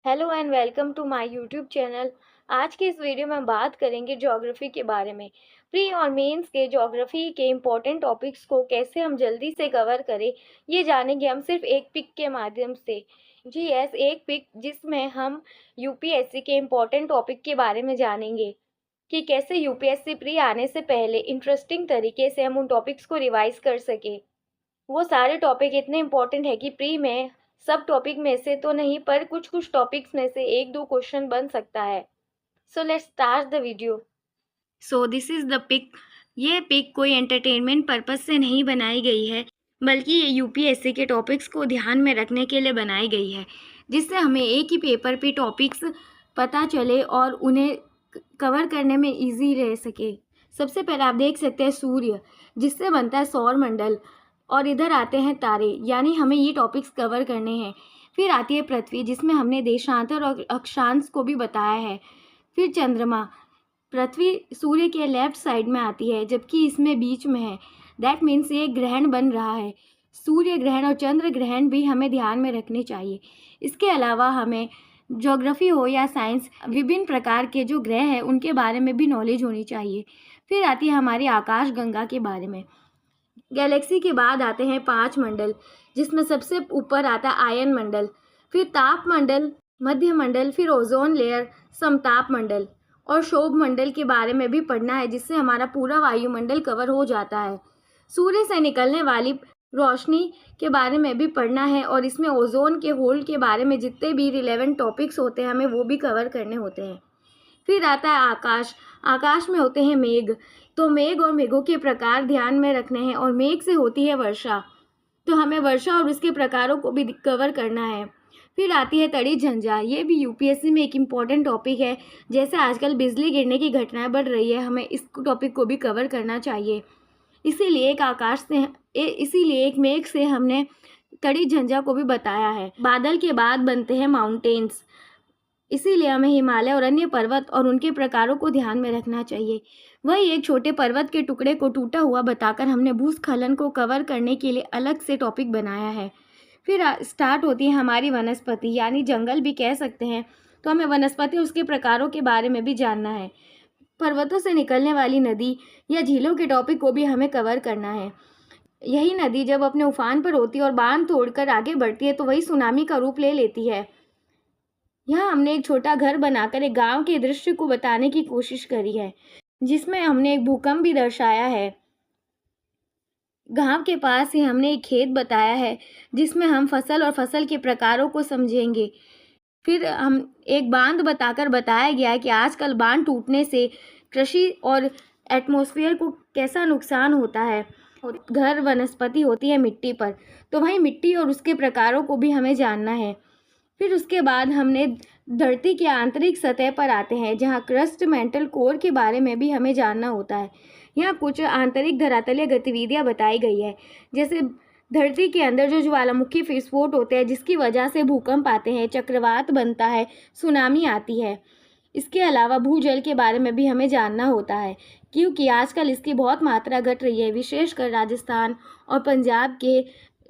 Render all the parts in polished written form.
Hello and welcome to my YouTube channel. आज के इस वीडियो में हम बात करेंगे ज्योग्राफी के बारे में। प्री और मेंस के ज्योग्राफी के इम्पोर्टेंट टॉपिक्स को कैसे हम जल्दी से कवर करें, ये जानेंगे हम सिर्फ एक पिक के माध्यम से। जी यस, एक पिक जिसमें हम यूपीएससी के इम्पोर्टेंट टॉपिक के बारे में जानेंगे कि कैसे यूपीएससी प्री आने से पहले इंटरेस्टिंग तरीके से हम उन टॉपिक्स को रिवाइज कर सकें। वो सारे टॉपिक इतने इम्पोर्टेंट है कि प्री में सब टॉपिक में से तो नहीं, पर कुछ कुछ टॉपिक्स में से एक दो क्वेश्चन बन सकता है। So let's start the video. So this is the pic. ये पिक कोई एंटरटेनमेंट पर्पस से नहीं बनाई गई है, बल्कि ये यूपीएससी के टॉपिक्स को ध्यान में रखने के लिए बनाई गई है, जिससे हमें एक ही पेपर पे टॉपिक्स पता चले और उन्हें कवर करने में इजी रह सके। सबसे पहले आप देख सकते हैं सूर्य, जिससे बनता है सौर मंडल, और इधर आते हैं तारे, यानी हमें ये टॉपिक्स कवर करने हैं। फिर आती है पृथ्वी, जिसमें हमने देशांतर और अक्षांश को भी बताया है। फिर चंद्रमा, पृथ्वी सूर्य के लेफ्ट साइड में आती है जबकि इसमें बीच में है। दैट मीन्स ये ग्रहण बन रहा है। सूर्य ग्रहण और चंद्र ग्रहण भी हमें ध्यान में रखने चाहिए। इसके अलावा हमें ज्योग्राफी हो या साइंस, विभिन्न प्रकार के जो ग्रह हैं उनके बारे में भी नॉलेज होनी चाहिए। फिर आती है हमारी आकाश गंगा के बारे में। गैलेक्सी के बाद आते हैं 5 मंडल, जिसमें सबसे ऊपर आता है आयन मंडल, फिर ताप मंडल, मध्य मंडल, फिर ओजोन लेयर, समताप मंडल और शोभ मंडल के बारे में भी पढ़ना है, जिससे हमारा पूरा वायुमंडल कवर हो जाता है। सूर्य से निकलने वाली रोशनी के बारे में भी पढ़ना है, और इसमें ओजोन के होल के बारे में जितने भी रिलेवेंट टॉपिक्स होते हैं हमें वो भी कवर करने होते हैं। फिर आता है आकाश। आकाश में होते हैं मेघ, तो मेघ और मेघों के प्रकार ध्यान में रखने हैं, और मेघ से होती है वर्षा, तो हमें वर्षा और उसके प्रकारों को भी कवर करना है। फिर आती है तड़ी झंझा। ये भी यूपीएससी में एक इम्पॉर्टेंट टॉपिक है। जैसे आजकल बिजली गिरने की घटनाएं बढ़ रही है, हमें इस टॉपिक को भी कवर करना चाहिए। इसीलिए एक मेघ से हमने तड़ी झंझा को भी बताया है। बादल के बाद बनते हैं माउंटेन्स, इसीलिए हमें हिमालय और अन्य पर्वत और उनके प्रकारों को ध्यान में रखना चाहिए। वही एक छोटे पर्वत के टुकड़े को टूटा हुआ बताकर हमने भूस्खलन को कवर करने के लिए अलग से टॉपिक बनाया है। फिर स्टार्ट होती है हमारी वनस्पति, यानी जंगल भी कह सकते हैं, तो हमें वनस्पति और उसके प्रकारों के बारे में भी जानना है। पर्वतों से निकलने वाली नदी या झीलों के टॉपिक को भी हमें कवर करना है। यही नदी जब अपने उफान पर होती है और बांध तोड़कर आगे बढ़ती है तो वही सुनामी का रूप ले लेती है। यहाँ हमने एक छोटा घर बनाकर एक गांव के दृश्य को बताने की कोशिश करी है, जिसमें हमने एक भूकंप भी दर्शाया है। गांव के पास ही हमने एक खेत बताया है, जिसमें हम फसल और फसल के प्रकारों को समझेंगे। फिर हम एक बांध बताकर बताया गया है कि आजकल बांध टूटने से कृषि और एटमॉस्फेयर को कैसा नुकसान होता है। घर वनस्पति होती है मिट्टी पर, तो वहीं मिट्टी और उसके प्रकारों को भी हमें जानना है। फिर उसके बाद हमने धरती की आंतरिक सतह पर आते हैं, जहाँ क्रस्ट मेंटल कोर के बारे में भी हमें जानना होता है। यहाँ कुछ आंतरिक धरातलीय गतिविधियाँ बताई गई है, जैसे धरती के अंदर जो ज्वालामुखी विस्फोट होते हैं, जिसकी वजह से भूकंप आते हैं, चक्रवात बनता है, सुनामी आती है। इसके अलावा भूजल के बारे में भी हमें जानना होता है, क्योंकि आजकल इसकी बहुत मात्रा घट रही है, विशेषकर राजस्थान और पंजाब के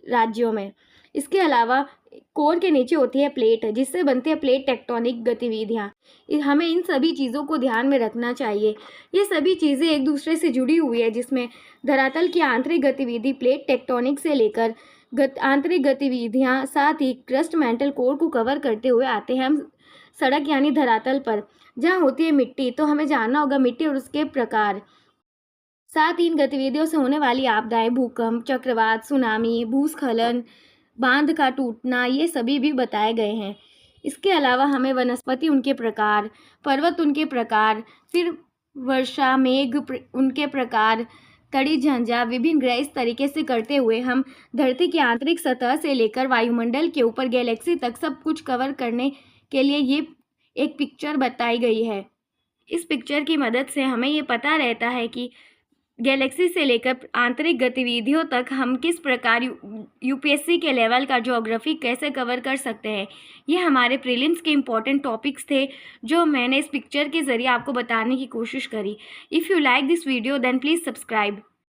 राज्यों में। इसके अलावा कोर के नीचे होती है प्लेट, जिससे बनती है प्लेट टेक्टोनिक गतिविधियाँ। हमें इन सभी चीज़ों को ध्यान में रखना चाहिए। ये सभी चीज़ें एक दूसरे से जुड़ी हुई है, जिसमें धरातल की आंतरिक गतिविधि प्लेट टेक्टोनिक से लेकर आंतरिक गतिविधियाँ, साथ ही क्रस्ट मेंटल कोर को कवर करते हुए आते हैं हम सड़क यानी धरातल पर, जहाँ होती है मिट्टी, तो हमें जानना होगा मिट्टी और उसके प्रकार। साथ ही इन गतिविधियों से होने वाली आपदाएं, भूकंप, चक्रवात, सुनामी, भूस्खलन, बांध का टूटना, ये सभी भी बताए गए हैं। इसके अलावा हमें वनस्पति उनके प्रकार, पर्वत उनके प्रकार, फिर वर्षा मेघ उनके प्रकार, तड़ी झंझा, विभिन्न ग्रह, इस तरीके से करते हुए हम धरती की आंतरिक सतह से लेकर वायुमंडल के ऊपर गैलेक्सी तक सब कुछ कवर करने के लिए ये एक पिक्चर बताई गई है। इस पिक्चर की मदद से हमें ये पता रहता है कि गैलेक्सी से लेकर आंतरिक गतिविधियों तक हम किस प्रकार यूपीएससी के लेवल का ज्योग्राफी कैसे कवर कर सकते हैं। ये हमारे प्रीलिम्स के इम्पॉर्टेंट टॉपिक्स थे, जो मैंने इस पिक्चर के ज़रिए आपको बताने की कोशिश करी। If you like this video then please subscribe.